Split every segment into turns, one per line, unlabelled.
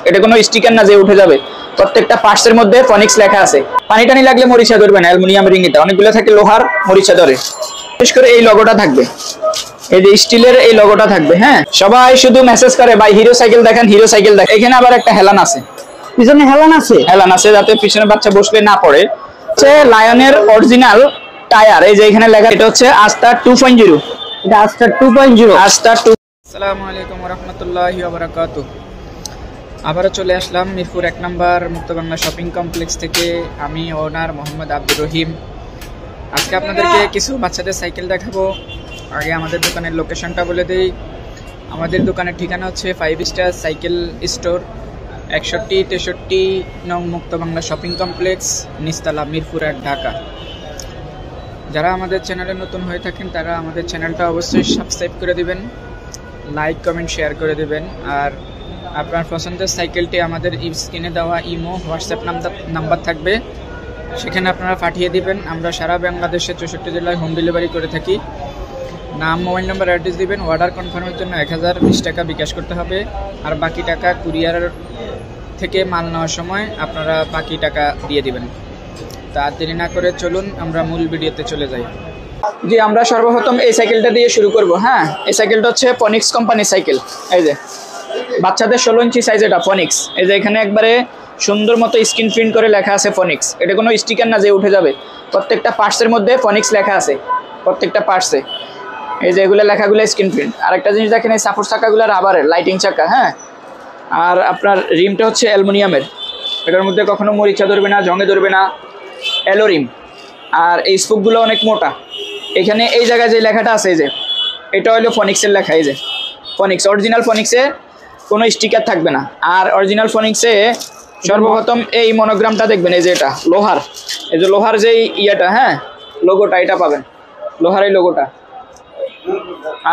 এটা কোনো স্টিকার না যে উঠে যাবে, প্রত্যেকটা পার্টসের মধ্যে ফনিক্স লেখা আছে। পানি টানি লাগলে মরিচা ধরবে না, অ্যালুমিনিয়াম রিং এটা অনেকগুলো থাকে লোহার, মরিচা ধরে। বিশেষ করে এই লোগোটা থাকবে, এই যে স্টিলের এই লোগোটা থাকবে। হ্যাঁ, সবাই শুধু মেসেজ করে ভাই হিরো সাইকেল দেখেন, হিরো সাইকেল দেখেন। এখানে আবার একটা হেলান আছে,
পিছনে হেলান আছে,
হেলান আছে যাতে পিছনে বাচ্চা বসলে না পড়ে। হচ্ছে লায়নের অরিজিনাল টায়ার, এই যে এখানে লেখা, এটা হচ্ছে আস্টার 2.0।
এটা আস্টার 2.0,
আস্টার 2। আসসালামু আলাইকুম ওয়া রাহমাতুল্লাহি ওয়া বারাকাতুহু। আবারও চলে আসলাম মিরপুর 1 নম্বর মুক্ত বাংলা শপিং কমপ্লেক্স থেকে। আমি ওনার মোহাম্মদ আব্দুর রহিম। আজকে আপনাদেরকে কিছু বাচ্চাদের সাইকেল দেখাবো। আগে আমাদের দোকানের লোকেশনটা বলে দেই। আমাদের দোকানের ঠিকানা হচ্ছে 5 স্টার সাইকেল স্টোর, 61-63 নং মুক্ত বাংলা শপিং কমপ্লেক্স, নিচতলা, মিরপুর 1, ঢাকা। যারা আমাদের চ্যানেলে নতুন হয়ে থাকেন তারা আমাদের চ্যানেলটা অবশ্যই সাবস্ক্রাইব করে দিবেন, লাইক কমেন্ট শেয়ার করে দিবেন। আর আপনার পছন্দের সাইকেলটি আমাদের স্ক্রিনে দেওয়া ইমো হোয়াটসঅ্যাপ নাম্বার থাকবে, সেখানে আপনারা পাঠিয়ে দিবেন। আমরা সারা বাংলাদেশের 64 জেলায় হোম ডেলিভারি করে থাকি। নাম, মোবাইল নাম্বার, অ্যাড্রেস দিবেন। অর্ডার কনফার্মের জন্য 1020 টাকা বিকাশ করতে হবে, আর বাকি টাকা কুরিয়ার থেকে মাল নেওয়ার সময় আপনারা বাকি টাকা দিয়ে দিবেন। তা দেরি না করে চলুন আমরা মূল ভিডিওতে চলে যাই। জি, আমরা সর্বপ্রথম এই সাইকেলটা দিয়ে শুরু করব। হ্যাঁ, এই সাইকেলটা হচ্ছে ফনিক্স কোম্পানির সাইকেল। এই যে বাচ্চাদের 16 ইঞ্চি সাইজ, এটা ফনিক্স। এই যে এখানে একবারে সুন্দর মতো স্ক্রিন প্রিন্ট করে লেখা আছে ফনিক্স। এটা কোনো স্টিকার না যে উঠে যাবে, প্রত্যেকটা পার্টসের মধ্যে ফনিক্স লেখা আছে, প্রত্যেকটা পার্টসে। এই যে এগুলো লেখাগুলো স্ক্রিন প্রিন্ট। আর একটা জিনিস দেখেন, এই সাপোর্ট চাকাগুলো রাবারের, লাইটিং চাকা। হ্যাঁ, আর আপনার রিমটা হচ্ছে অ্যালুমিনিয়ামের। এটার মধ্যে কখনো মরিচা ধরবে না, জঙে ধরবে না, অ্যালো রিম। আর এই স্পুকগুলো অনেক মোটা। এখানে এই জায়গায় যে লেখাটা আছে, এই যে এটা হলো ফনিক্সের লেখা। এই যে ফনিক্স, অরিজিনাল ফনিক্সে কোনো স্টিকার থাকবে না। আর অরিজিনাল ফনিক্সে সর্বপ্রথম এই মনোগ্রামটা দেখবেন, এই যে এটা লোহার, এই যে লোহার যে ইয়েটা, হ্যাঁ লোগোটা, এটা পাবেন, লোহার এই লোগোটা।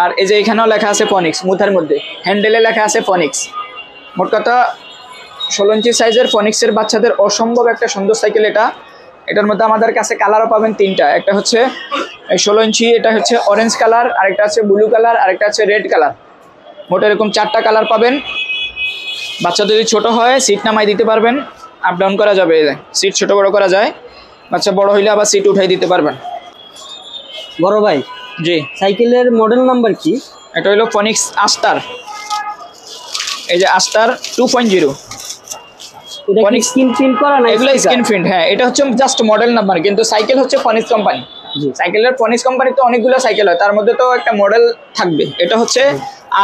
আর এই যে এখানেও লেখা আছে ফনিক্স, মুথার মধ্যে হ্যান্ডেলে লেখা আছে ফনিক্স। মোট কথা 16 ইঞ্চি সাইজের ফনিক্সের বাচ্চাদের অসম্ভব একটা সুন্দর সাইকেল এটা। এটার মধ্যে আমাদের কাছে কালারও পাবেন 3টা। একটা হচ্ছে 16 ইঞ্চি, এটা হচ্ছে অরেঞ্জ কালার, আরেকটা আছে ব্লু কালার, আরেকটা আছে রেড কালার। মোট এরকম 4টা কালার পাবেন। বাচ্চা যদি ছোট হয় সিট নামাই দিতে পারবেন, আপ ডাউন করা যাবে, সিট ছোট বড় করা যায়। বাচ্চা বড় হইলে আবার সিট উঠাই দিতে পারবেন।
বড় ভাই,
জি,
সাইকেলের মডেল নাম্বার কি?
এটা হলো ফনিক্স আস্টার। এই যে আস্টার 2.0।
এটা কি স্ক্রিন প্রিন্ট করা না?
এগুলো স্ক্রিন প্রিন্ট। হ্যাঁ, এটা হচ্ছে জাস্ট মডেল নাম্বার, কিন্তু সাইকেল হচ্ছে ফনিক্স কোম্পানি। সাইকেলের ফনিক্স কোম্পানিতে অনেকগুলো সাইকেল হয়, তার মধ্যে তো একটা মডেল থাকবে। এটা হচ্ছে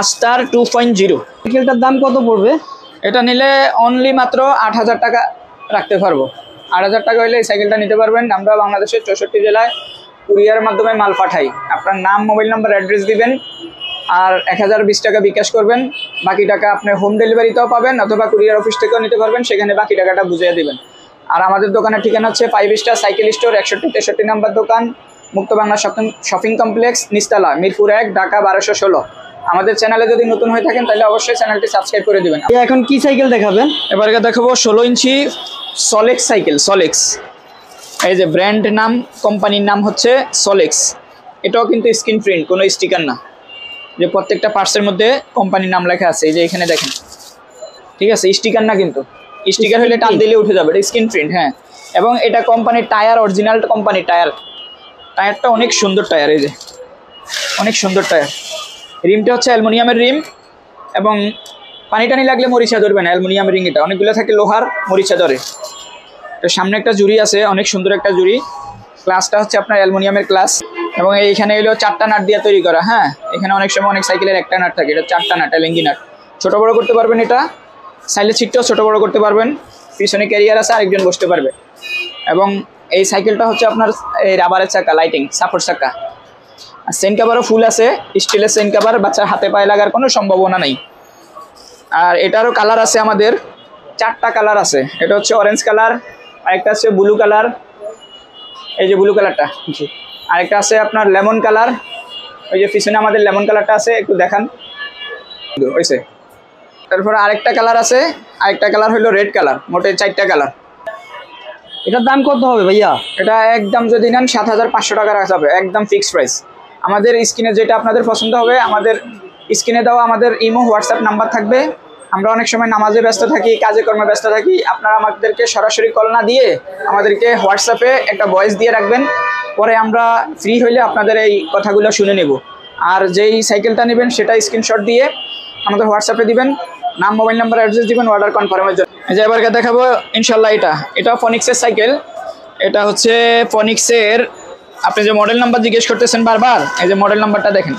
আস্টার 2.0।
সাইকেলটার দাম কত পড়বে?
এটা নিলে অনলি মাত্র 8000 টাকা রাখতে পারবো। 8000 টাকা হলে এই সাইকেলটা নিতে পারবেন। আমরা বাংলাদেশের 64 জেলায় কুরিয়ারের মাধ্যমে মাল পাঠাই। আপনার নাম, মোবাইল নাম্বার, অ্যাড্রেস দিবেন, আর 1020 টাকা বিকাশ করবেন। বাকি টাকা আপনি হোম ডেলিভারিতেও পাবেন, অথবা কুরিয়ার অফিস থেকেও নিতে পারবেন, সেখানে বাকি টাকাটা বুঝিয়ে দেবেন। আর আমাদের দোকানের ঠিকানা হচ্ছে 5 স্টার সাইকেল স্টোর, 61-63 নম্বর দোকান, মুক্ত বাংলা শপিং কমপ্লেক্স, নিচতলা, মিরপুর 1, ঢাকা 1216। আমাদের চ্যানেলে যদি নতুন হয়ে থাকেন তাহলে অবশ্যই চ্যানেলটি সাবস্ক্রাইব করে দিবেন।
এখন কি সাইকেল দেখাবেন?
এবারে দেখাবো 16 ইঞ্চি সলেক্স সাইকেল। সলেক্স, এই যে ব্র্যান্ড নাম, কোম্পানির নাম হচ্ছে সলেক্স। এটাও কিন্তু স্ক্রিন প্রিন্ট, কোনো স্টিকার না, যে প্রত্যেকটা পার্টসের মধ্যে কোম্পানির নাম লেখা আছে। এই যে এখানে দেখেন, ঠিক আছে, স্টিকার না, কিন্তু স্টিকার হলে টান দিলে উঠে যাবে, এটা স্ক্রিন প্রিন্ট। হ্যাঁ, এবং এটা কোম্পানির টায়ার, অরিজিনাল কোম্পানির টায়ার। টায়ারটা অনেক সুন্দর টায়ার, এই যে অনেক সুন্দর টায়ার। রিমটা হচ্ছে অ্যালুমিনিয়ামের রিম, এবং পানি টানি লাগলে মরিচা ধরবে না, অ্যালুমিনিয়ামের রিং। এটা অনেকগুলো থাকে লোহার, মরিচা ধরে। তো সামনে একটা জুড়ি আছে, অনেক সুন্দর একটা জুড়ি। ক্লাসটা হচ্ছে আপনার অ্যালুমিনিয়ামের ক্লাস, এবং এইখানে হলো 4টা নাট দিয়ে তৈরি করা। হ্যাঁ, এখানে অনেক সময় অনেক সাইকেলের একটা নাট থাকে, এটা 4টা নাট, এলেঙ্গি নাট। ছোট বড় করতে পারবেন, এটা সাইলের সিটটাও ছোট বড় করতে পারবেন। পিছনে ক্যারিয়ার আছে, আরেকজন বসতে পারবে। এবং এই সাইকেলটা হচ্ছে আপনার এই রাবারের চাকা, লাইটিং সাপোর্ট চাকা। আর সেন কাভারও ফুল আছে, স্টিলের সেন কাভার, বাচ্চার হাতে পায়ে লাগার কোনো সম্ভাবনা নেই। আর এটারও কালার আছে আমাদের 4টা কালার আছে। এটা হচ্ছে অরেঞ্জ কালার, আরেকটা আছে ব্লু কালার, এই যে ব্লু কালারটা, আরেকটা আছে আপনার লেমন কালার। ওই যে পিছনে আমাদের লেমন কালারটা আছে, একটু দেখান হয়েছে। তারপরে আরেকটা কালার আছে, আরেকটা কালার হলো রেড কালার। মোটে 4টা কালার।
এটার দাম কত হবে ভাইয়া?
এটা একদম যদি নেন 7500 টাকা রাখা যাবে, একদম ফিক্সড প্রাইস। আমাদের স্ক্রিনে যেটা আপনাদের পছন্দ হবে, আমাদের স্ক্রিনে দেওয়া আমাদের ইমো হোয়াটসঅ্যাপ নাম্বার থাকবে, আমরা অনেক সময় নামাজে ব্যস্ত থাকি, কাজে কর্মে ব্যস্ত থাকি। আপনারা আমাদেরকে সরাসরি কল না দিয়ে আমাদেরকে হোয়াটসঅ্যাপে একটা ভয়েস দিয়ে রাখবেন, পরে আমরা ফ্রি হইলে আপনাদের এই কথাগুলো শুনে নেব। আর যেই সাইকেলটা নেবেন সেটা স্ক্রিনশট দিয়ে আমাদের হোয়াটসঅ্যাপে দিবেন, নাম, মোবাইল নাম্বার, অ্যাড্রেস দিবেন অর্ডার কনফার্মের জন্য। এই যে এবারকে দেখাবো ইনশাল্লাহ এটা ফনিক্সের সাইকেল। এটা হচ্ছে ফনিক্সের, আপনি যে মডেল নাম্বার জিজ্ঞেস করতেছেন বারবার, এই যে মডেল নাম্বারটা দেখেন।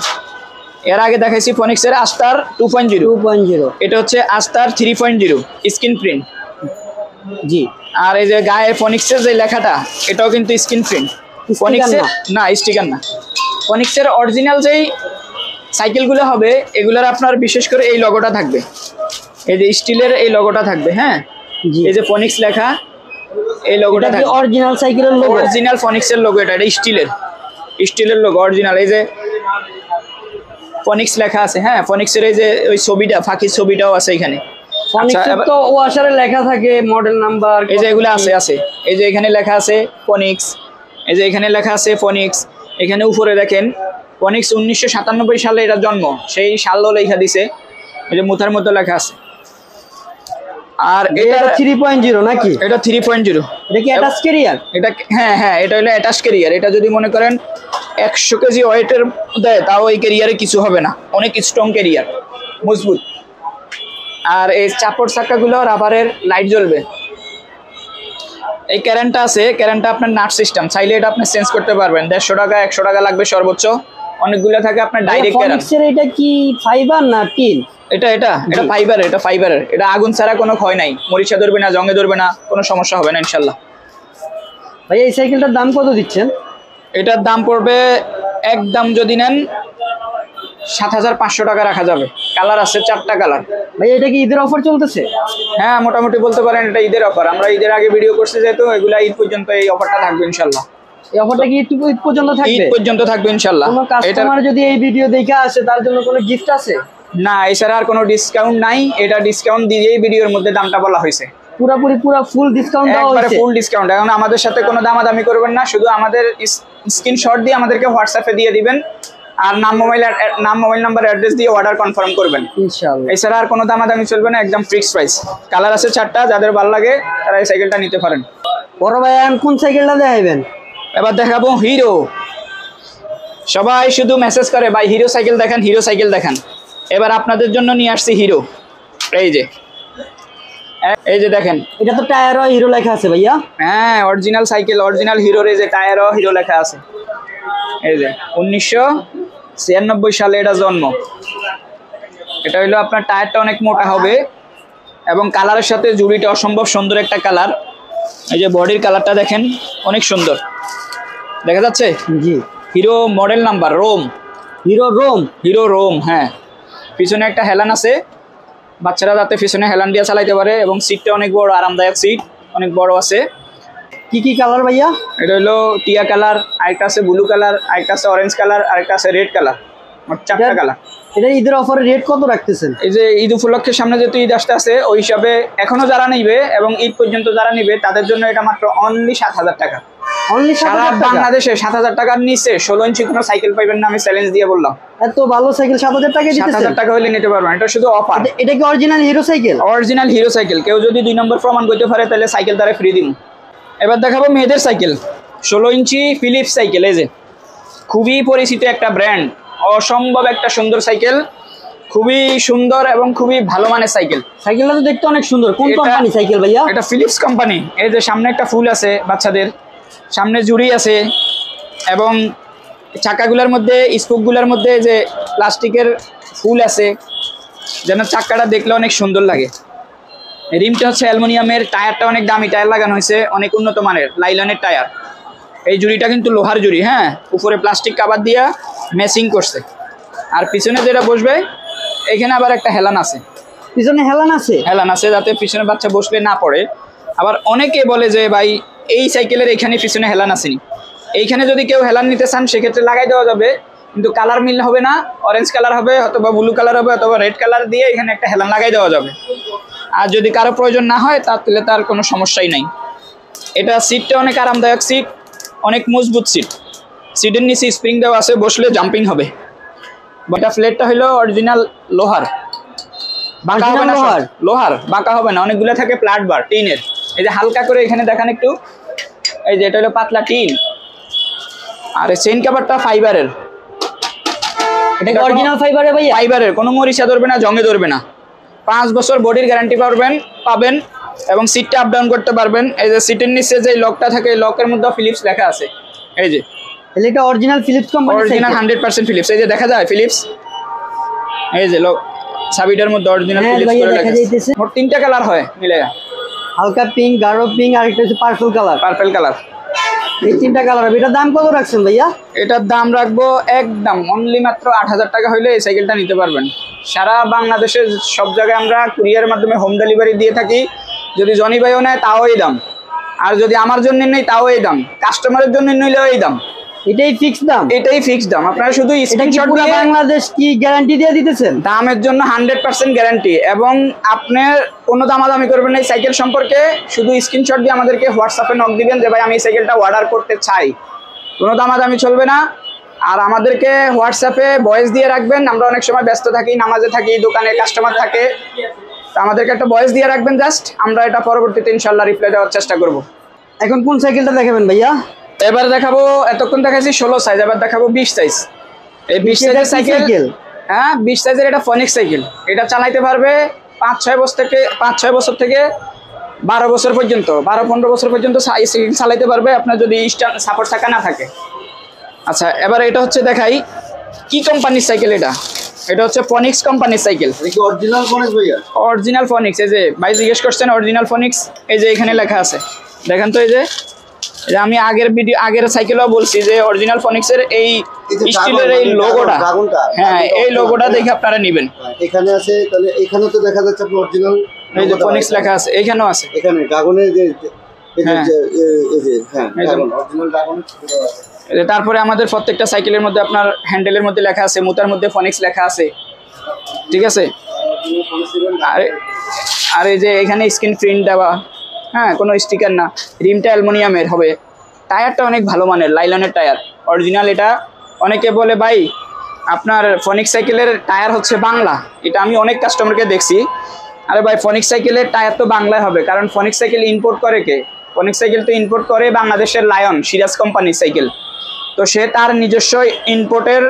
এর আগে দেখাইছি ফনিক্সের আস্টার 2.0, এটা হচ্ছে আস্টার 3.0 স্ক্রিন প্রিন্ট।
জি।
আর এই যে গায়ে ফনিক্সের যে লেখাটা, এটাও কিন্তু স্ক্রিন প্রিন্ট। ফনিক্সের না, স্টিকার না। ফনিক্সের অরিজিনাল যেই সাইকেলগুলো হবে এগুলোর আপনার বিশেষ করে এই লগোটা থাকবে, এই যে স্টিলের এই লগোটা থাকবে। হ্যাঁ, এই যে ফনিক্স লেখা, এই লোগোটা থাকবে।
অরিজিনাল সাইকেলের লোগো,
অরিজিনাল ফনিক্সের লোগো। এটা স্টিলের লোগো অরিজিনাল। এই যে ফনিক্স লেখা আছে। হ্যাঁ, ফনিক্সের এই যে ওই ছবিটা, ফাঁকির ছবিটাও আছে এখানে।
ফনিক্সের তো ওয়াশারে লেখা থাকে মডেল নাম্বার,
এই যে এগুলো আছে। এই যে এখানে লেখা আছে ফনিক্স, এই যে এখানে লেখা আছে ফনিক্স। এখানে উপরে দেখেন ফনিক্স 1997 সালে এটা জন্ম, সেই সালও লেখা দিছে, এই যে মুথার মধ্যে লেখা আছে। আর এটা
3.0 নাকি?
এটা 3.0।
এটা কি অ্যাটাচ ক্যারিয়ার?
এটা হ্যাঁ, এটা হলো অ্যাটাচ ক্যারিয়ার। এটা যদি মনে করেন 100 কেজি ওয়েটের দেয়, তাও এই ক্যারিয়ারে কিছু হবে না, অনেক স্ট্রং ক্যারিয়ার, মজবুত। আর এই চাপড় চাকাগুলো রাবারের, লাইট জ্বলবে। এই ক্যারেন্টটা আছে, ক্যারেন্টটা আপনার নাট সিস্টেম, চাইলে এটা আপনি চেঞ্জ করতে পারবেন। 150 টাকা 100 টাকা লাগবে সর্বোচ্চ। অনেকগুলো থাকে আপনার ডাইরেক্ট ক্যারেন্ট।
এটা কি ফাইবার না টিন?
এটা ফাইবারের। এটা আগুন ছাড়া কোনো ক্ষয় নাই, মরিচা ধরবে না, জঙ্গে ধরবে না, কোনো সমস্যা হবে না ইনশাল্লাহ।
ভাই এই সাইকেলটার দাম কত দিচ্ছেন?
এটার দাম পড়বে, একদম যদি নেন 7,500 টাকা রাখা যাবে। কালার আছে 4টা কালার।
ভাই এটা কি ঈদের অফার চলতেছে?
হ্যাঁ, মোটামুটি বলতে পারেন এটা ঈদের অফার। আমরা ঈদের আগে ভিডিও করছি যেহেতু, এগুলা ঈদ পর্যন্ত এই অফারটা থাকবে ইনশাল্লাহ।
এই অফারটা কি ঈদ পর্যন্ত থাকবে?
ঈদ পর্যন্ত থাকবে ইনশাল্লাহ।
কোনো কাস্টমার যদি এই ভিডিও দেখে আসে তার জন্য কোনো গিফট আছে?
না, এছাড়া আর কোনো ডিসকাউন্ট নাই। এটা ডিসকাউন্ট দিয়েই ভিডিওর মধ্যে দামটা বলা হয়েছে।
পুরো ফুল ডিসকাউন্ট দেওয়া হয়েছে,
ফুল ডিসকাউন্ট। এখন আমাদের সাথে কোনো দামাদামি করবেন না, শুধু আমাদের স্ক্রিনশট দিয়ে আমাদেরকে হোয়াটসঅ্যাপে দিয়ে দিবেন, আর নাম, মোবাইল নাম্বার, অ্যাড্রেস দিয়ে অর্ডার কনফার্ম করবেন ইনশাআল্লাহ। এছাড়া আর কোনো দামাদামি চলবে না, একদম ফিক্সড প্রাইস। কালার আছে 4টা, যাদের ভালো লাগে তারা এই সাইকেলটা নিতে পারেন।
বড় ভাই কোন সাইকেলটা দেখাবেন?
এবার দেখাবো হিরো। সবাই শুধু মেসেজ করে ভাই হিরো সাইকেল দেখান, হিরো সাইকেল দেখান। এবার আপনাদের জন্য নিয়ে আসছি হিরো। এই যে দেখেন,
এটা তো টায়ারও হিরো লেখা আছে ভাইয়া।
হ্যাঁ, অরিজিনাল সাইকেল, অরিজিনাল হিরোর এই যে টায়ারও হিরো লেখা আছে। এই যে 1996 সালে এটা জন্ম। এটা হইলো আপনার টায়ারটা অনেক মোটা হবে এবং কালারের সাথে জুড়িটা অসম্ভব সুন্দর একটা কালার। এই যে বডির কালারটা দেখেন, অনেক সুন্দর দেখা যাচ্ছে।
জি,
hero model number Rome, hero Rome. হ্যাঁ, পিছনে একটা হেলান আছে, বাচ্চারা যাতে পিছনে হেলান দিয়ে চালাইতে পারে, এবং সিটটা অনেক বড়, আরামদায়ক সিট, অনেক বড় আছে।
কি কালার ভাইয়া? এটা
হলো টিয়া কালার, আরেকটা আছে ব্লু কালার, আরেকটা আছে অরেঞ্জ কালার, আরেকটা আছে রেড কালার। মোট 4টা কালার।
এটা ঈদের অফারে রেট কত রাখতেছেন?
এই যে ঈদ উপলক্ষে সামনে যেহেতু ঈদ আসতে আছে, ওই হিসাবে এখনো যারা নিবে এবং ঈদ পর্যন্ত যারা নিবে তাদের জন্য এটা মাত্র অনলি 7,000 টাকা। সারা বাংলাদেশে 7,000 টাকার নিচে 16 ইঞ্চি কোনো সাইকেল পাইবেন না, আমি চ্যালেঞ্জ দিয়ে বললাম।
এত ভালো সাইকেল 7,000 টাকা দিতেছেন?
7,000 টাকা হলে নিতে পারবেন, এটা শুধু অফার।
এটা কি original hero cycle?
Original hero cycle. কেউ যদি 2 নম্বর প্রমাণ করতে পারে তাহলে সাইকেল তারা ফ্রি দিন। এবার দেখাবো মেয়েদের সাইকেল, 16 ইঞ্চি ফিলিপস সাইকেল। এই যে খুবই পরিচিত একটা ব্র্যান্ড, অসম্ভব একটা সুন্দর সাইকেল, খুবই সুন্দর এবং খুবই ভালো মানের সাইকেল।
সাইকেলটা তো দেখতে অনেক সুন্দর। কোন কোম্পানি সাইকেল ভাইয়া?
এটা ফিলিপস কোম্পানি। এই যে সামনে একটা ফুল আছে বাচ্চাদের, সামনে জুড়ি আছে, এবং চাকাগুলোর মধ্যে, স্পোকগুলোর মধ্যে যে প্লাস্টিকের ফুল আছে, যেন চাকাটা দেখলে অনেক সুন্দর লাগে। রিমটা হচ্ছে অ্যালুমিনিয়ামের, টায়ারটা অনেক দামি টায়ার লাগানো হয়েছে, অনেক উন্নত মানের লাইলনের টায়ার। এই জুড়িটা কিন্তু লোহার জুড়ি। হ্যাঁ, উপরে প্লাস্টিক কাভার দিয়া ম্যাচিং করছে। আর পিছনে যেটা বসবে এখানে আবার একটা হেলান আছে।
পিছনে হেলান আছে
যাতে পিছনে বাচ্চা বসলে না পড়ে। আবার অনেকে বলে যে ভাই এই সাইকেলের এখানে পিছনে হেলান আসেনি। এইখানে যদি কেউ হেলান নিতে চান সেক্ষেত্রে লাগাই দেওয়া যাবে, কিন্তু কালার মিল হবে না। অরেঞ্জ কালার হবে, অথবা ব্লু কালার হবে, অথবা রেড কালার দিয়ে এখানে একটা হেলান লাগাই দেওয়া যাবে। আর যদি কারো প্রয়োজন না হয় তাহলে তার কোনো সমস্যাই নাই। এটা সিটটা অনেক আরামদায়ক সিট, অনেক মজবুত সিট। সিটের নিচে স্প্রিং দেওয়া আছে, বসলে জাম্পিং হবে। এটা ফ্লেটটা হলো অরিজিনাল লোহার, বাঁকা হবে না, লোহার বাঁকা হবে না, অনেকগুলো থাকে প্লাট বার টিনের। এই যে হালকা করে এখানে দেখান একটু, এই যে এটা হলো পাতলা টিন, আর এই চেইন কভারটা ফাইবারের।
এটা অরিজিনাল ফাইবারের ভাইয়া?
ফাইবারের, কোনো মরিচা ধরবে না, জঙে ধরবে না। 5 বছর বডির গ্যারান্টি পাবেন এবং সিটটা আপ ডাউন করতে পারবেন। এই যে সিটের নিচে যে লকটা থাকে, লকের মধ্যে ফিলিপস লেখা আছে। এই যে
এটা original Philips company,
original 100% Philips. এই যে দেখা যায় ফিলিপস, এই যে লক চাবিটার মধ্যে অরিজিনাল ফিলিপস করে লেখা আছে। মোট 3টা কালার হয় মিলায়া,
হালকা পিঙ্ক, গাঢ় পিঙ্ক, আর একটা হচ্ছে পার্পল কালার।
পার্পল কালার,
এই 3টা কালার হবে। এটার দাম কত রাখছেন ভাইয়া?
এটার দাম রাখবো একদম অনলি মাত্র 8,000 টাকা হইলে এই সাইকেলটা নিতে পারবেন। সারা বাংলাদেশের সব জায়গায় আমরা কুরিয়ারের মাধ্যমে হোম ডেলিভারি দিয়ে থাকি। যদি জনি ভাইও নেয় তাও এই দাম, আর যদি আমার জন্য নেই তাও এই দাম, কাস্টমারের জন্য নিলেও এই দাম।
এটাই ফিক্স দাম?
এটাই ফিক্স দাম। আপনারা শুধু স্ক্রিনশট দিয়ে,
বাংলাদেশ কি গ্যারান্টি দিয়ে দিতেছেন?
দামের জন্য 100% গ্যারান্টি, এবং আপনার কোনো দামাদামি করবেন না এই সাইকেল সম্পর্কে। শুধু স্ক্রিনশট দিয়ে আমাদেরকে হোয়াটসঅ্যাপে নক দিবেন যে ভাই আমি এই সাইকেলটা অর্ডার করতে চাই, কোনো দামাদামি চলবে না। আর আমাদেরকে হোয়াটসঅ্যাপে ভয়েস দিয়ে রাখবেন, আমরা অনেক সময় ব্যস্ত থাকি, নামাজে থাকি, দোকানে কাস্টমার থাকে, তো আমাদেরকে একটা ভয়েস দিয়ে রাখবেন জাস্ট, আমরা এটা পরবর্তীতে ইনশাল্লাহ রিপ্লাই দেওয়ার চেষ্টা করব।
এখন কোন সাইকেলটা দেখাবেন ভাইয়া?
এবার দেখাবো, এতক্ষণ দেখাচ্ছি 16 সাইজ, এবার দেখাবো 20 সাইজ। এই 20 সাইজের সাইকেল, হ্যাঁ 20 সাইজের এটা ফনিক্স সাইকেল। এটা চালাইতে পারবে 5-6 বছর থেকে 12 বছর পর্যন্ত, 12-15 বছর পর্যন্ত সাইকেল চালাইতে পারবে, আপনার যদি সাপোর্ট থাকা না থাকে। আচ্ছা, এবার এটা হচ্ছে দেখাই কি কোম্পানির সাইকেল। এটা হচ্ছে ফনিক্স কোম্পানির সাইকেল।
অরিজিনাল ফনিক্স ভাইয়া?
অরিজিনাল ফনিক্স। এই যে ভাই জিজ্ঞেস করছেন অরিজিনাল ফনিক্স, এই যে এখানে লেখা আছে, দেখেন তো। এই যে আমি আগের সাইকেলও বলছি যে অরিজিনাল ফনিক্সের এই স্টিলের এই লোগোটা, হ্যাঁ এই লোগোটা দেখে আপনারা নেবেন।
এখানে আছে, তাহলে এখানে তো দেখা যাচ্ছে আপনার অরিজিনাল
এই যে ফনিক্স লেখা আছে, এখানেও আছে,
এখানে ড্রাগনের যে অরিজিনাল ড্রাগন।
তারপরে আমাদের প্রত্যেকটা সাইকেলের মধ্যে আপনার হ্যান্ডেলের মধ্যে লেখা আছে, মুতার মধ্যে ফনিক্স লেখা আছে, ঠিক আছে। আর এই যে এখানে স্ক্রিন প্রিন্ট দেওয়া, হ্যাঁ কোনো স্টিকার না। রিমটা অ্যালুমিনিয়ামের হবে, টায়ারটা অনেক ভালো মানের, লাইলনের টায়ার অরিজিনাল। এটা অনেকে বলে ভাই আপনার ফনিক্স সাইকেলের টায়ার হচ্ছে বাংলা, এটা আমি অনেক কাস্টমারকে দেখছি। আরে ভাই ফনিক্স সাইকেলের টায়ার তো বাংলায় হবে, কারণ ফনিক্স সাইকেল ইম্পোর্ট করে কে? ফনিক্স সাইকেল তো ইম্পোর্ট করে বাংলাদেশের লায়ন সিরাজ কোম্পানির সাইকেল। তো সে তার নিজস্ব ইম্পোর্টের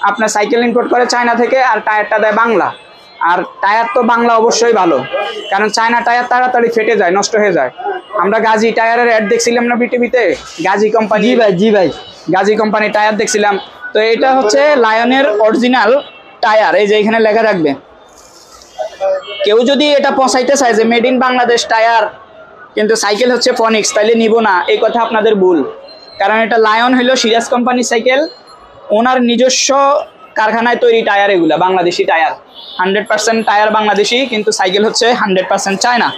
আপনার সাইকেল ইম্পোর্ট করে চায়না থেকে, আর টায়ারটা দেয় বাংলা। আর টায়ার তো বাংলা অবশ্যই ভালো, কারণ চায়না টায়ার তাড়াতাড়ি ফেটে যায়, নষ্ট হয়ে যায়। আমরা গাজী টায়ারের অ্যাড দেখছিলাম না বিটিভিতে, গাজী কোম্পানি। জি ভাই গাজী কোম্পানি টায়ার দেখছিলাম। তো এটা হচ্ছে লায়নের অরিজিনাল টায়ার, এই যে এখানে লেখা রাখবে। কেউ যদি এটা পৌঁছাইতে চায় যে মেড ইন বাংলাদেশ টায়ার, কিন্তু সাইকেল হচ্ছে ফনিক্স, তাইলে নিব না, এই কথা আপনাদের ভুল। কারণ এটা লায়ন হইলো সিরাজ কোম্পানির সাইকেল, ওনার নিজস্ব কারখানায় তৈরি টায়ার, এগুলা বাংলাদেশি টায়ার, 100% টায়ার বাংলাদেশি, কিন্তু সাইকেল হচ্ছে 100% চায়না।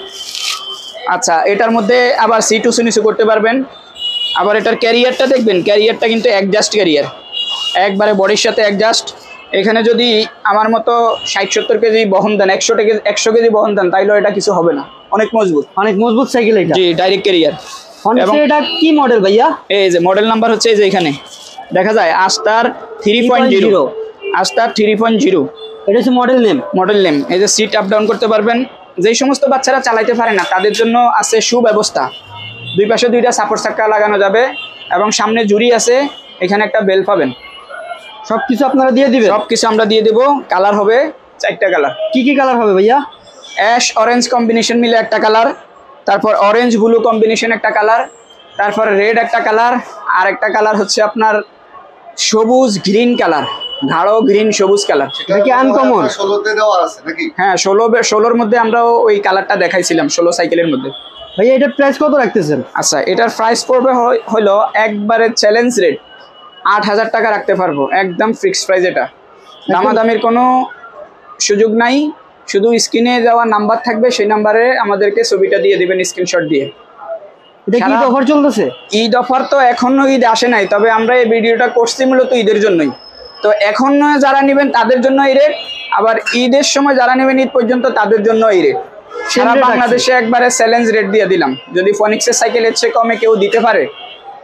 আচ্ছা, এটার মধ্যে আবার সিট উঁচু নিচু করতে পারবেন। আবার এটার ক্যারিয়ারটা দেখবেন, ক্যারিয়ারটা কিন্তু অ্যাডজাস্ট ক্যারিয়ার, একবারে বডির সাথে অ্যাডজাস্ট। এখানে যদি আমার মতো 60-70 কেজি বহন দেন, 100 কেজি বহন দেন, তাইলেও এটা কিছু হবে না, অনেক মজবুত সাইকেল এটা। জি, ডাইরেক্ট ক্যারিয়ার। এবং
এটা কি মডেল ভাইয়া?
এই যে মডেল নাম্বার হচ্ছে এই যে এখানে দেখা যায় আস্টার 3.0, আস্টার 3.0,
এটা হচ্ছে মডেল নেম।
এই যে সিট আপ ডাউন করতে পারবেন। যেই সমস্ত বাচ্চারা চালাইতে পারে না তাদের জন্য আছে সুব্যবস্থা, দুই পাশে 2টা সাপোর্ট চাকা লাগানো যাবে, এবং সামনে জুড়ি আছে, এখানে একটা বেল পাবেন।
সবকিছু আপনারা দিয়ে দিবেন?
সবকিছু আমরা দিয়ে দেবো। কালার হবে 4টা কালার।
কি কালার হবে ভাইয়া?
অ্যাশ অরেঞ্জ কম্বিনেশন মিলে একটা কালার, তারপর অরেঞ্জ ব্লু কম্বিনেশন একটা কালার, তারপর রেড একটা কালার, আর একটা কালার হচ্ছে আপনার সবুজ গ্রিন কালার, গাঢ় গ্রিন সবুজ কালার।
এটা কি আনকমন?
16তে দেওয়া আছে নাকি?
হ্যাঁ 16-এর মধ্যে আমরাও ওই কালারটা দেখাইছিলাম 16 সাইকেলের মধ্যে।
ভাইয়া এটার প্রাইস কত রাখতেছেন?
আচ্ছা, এটার প্রাইস পড়বে হলো একবারে চ্যালেঞ্জ রেট 8,000 টাকা রাখতে পারবো, একদম ফিক্সড প্রাইস। এটা দামাদামির কোনো সুযোগ নাই, শুধু স্ক্রিনে দেওয়া নাম্বার থাকবে, সেই নাম্বারে আমাদেরকে ছবিটা দিয়ে দিবেন স্ক্রিনশট দিয়ে।
এটা কি অফার চলতেছে?
ঈদ অফার তো এখনো ঈদ আসে নাই, তবে আমরা এই ভিডিওটা করছি মূলত ঈদের জন্যই। তো এখন যারা নেবেন তাদের জন্য এই রেট, আবার ঈদের সময় যারা নেবেন ঈদ পর্যন্ত তাদের জন্য এই রেট। সারা বাংলাদেশে একবারে চ্যালেঞ্জ রেট দিয়ে দিলাম। যদি ফনিক্সের সাইকেল এর চেয়ে কমে কেউ দিতে পারে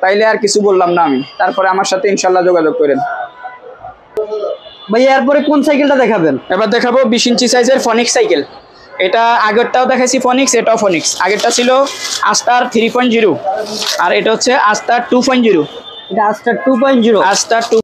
তাইলে আর কিছু বললাম না আমি, তারপরে আমার সাথে ইনশাল্লাহ যোগাযোগ করেন।
ভাই এরপরে কোন সাইকেলটা দেখাবেন?
এবার দেখাবো 20 ইঞ্চি সাইজের ফনিক্স সাইকেল। এটা আগেরটাও দেখাইছি ফনিক্স, এটাও ফনিক্স। আগেরটা ছিল আস্টার 3.0 আর এটা হচ্ছে আস্টার 2.0।
এটা আস্টার 2.0।
আস্টার 2